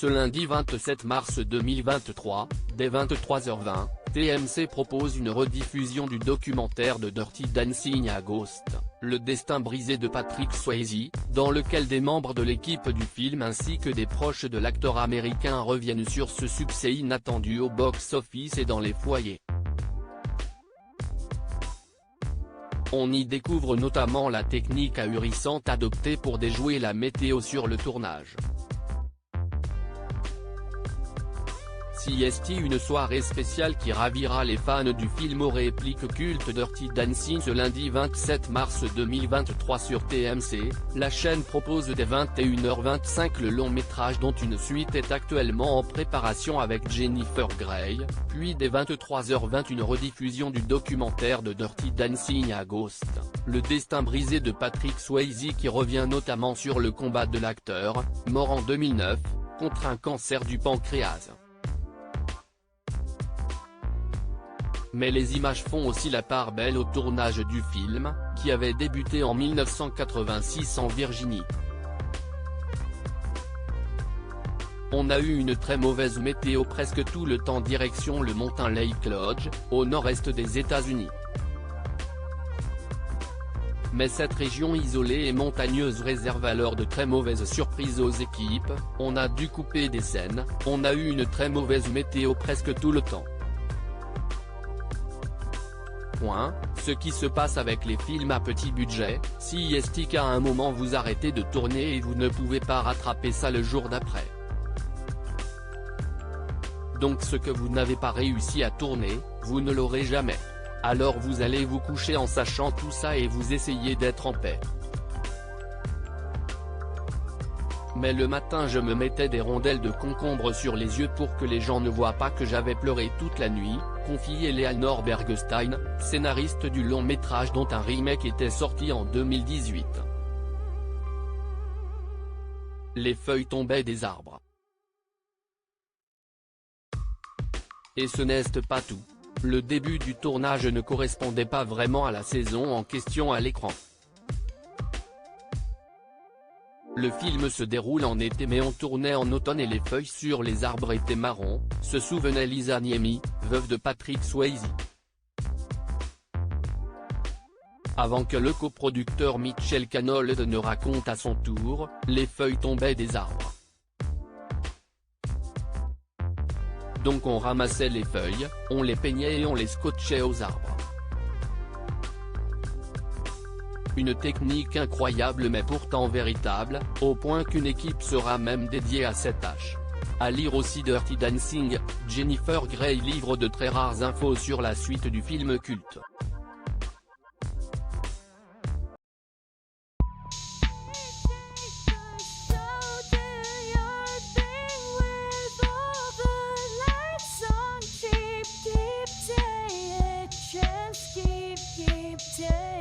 Ce lundi 27 mars 2023, dès 23h20, TMC propose une rediffusion du documentaire de Dirty Dancing à Ghost, le destin brisé de Patrick Swayze, dans lequel des membres de l'équipe du film ainsi que des proches de l'acteur américain reviennent sur ce succès inattendu au box-office et dans les foyers. On y découvre notamment la technique ahurissante adoptée pour déjouer la météo sur le tournage. CST, une soirée spéciale qui ravira les fans du film aux répliques cultes Dirty Dancing. Ce lundi 27 mars 2023 sur TMC, la chaîne propose dès 21h25 le long métrage dont une suite est actuellement en préparation avec Jennifer Grey, puis dès 23h20 une rediffusion du documentaire de Dirty Dancing à Ghost, le destin brisé de Patrick Swayze qui revient notamment sur le combat de l'acteur, mort en 2009, contre un cancer du pancréas. Mais les images font aussi la part belle au tournage du film, qui avait débuté en 1986 en Virginie. On a eu une très mauvaise météo presque tout le temps direction le Mountain Lake Lodge, au nord-est des États-Unis. Mais cette région isolée et montagneuse réserve alors de très mauvaises surprises aux équipes, on a dû couper des scènes, on a eu une très mauvaise météo presque tout le temps. Ce qui se passe avec les films à petit budget, CST qu'à un moment vous arrêtez de tourner et vous ne pouvez pas rattraper ça le jour d'après. Donc ce que vous n'avez pas réussi à tourner, vous ne l'aurez jamais. Alors vous allez vous coucher en sachant tout ça et vous essayez d'être en paix. Mais le matin je me mettais des rondelles de concombre sur les yeux pour que les gens ne voient pas que j'avais pleuré toute la nuit, confie Eleanor Bergstein, scénariste du long métrage dont un remake était sorti en 2018. Les feuilles tombaient des arbres. Et ce n'est pas tout. Le début du tournage ne correspondait pas vraiment à la saison en question à l'écran. Le film se déroule en été mais on tournait en automne et les feuilles sur les arbres étaient marron, se souvenait Lisa Niemi, veuve de Patrick Swayze. Avant que le coproducteur Mitchell Canold ne raconte à son tour, les feuilles tombaient des arbres. Donc on ramassait les feuilles, on les peignait et on les scotchait aux arbres. Une technique incroyable mais pourtant véritable, au point qu'une équipe sera même dédiée à cette tâche. À lire aussi Dirty Dancing, Jennifer Grey livre de très rares infos sur la suite du film culte. Keep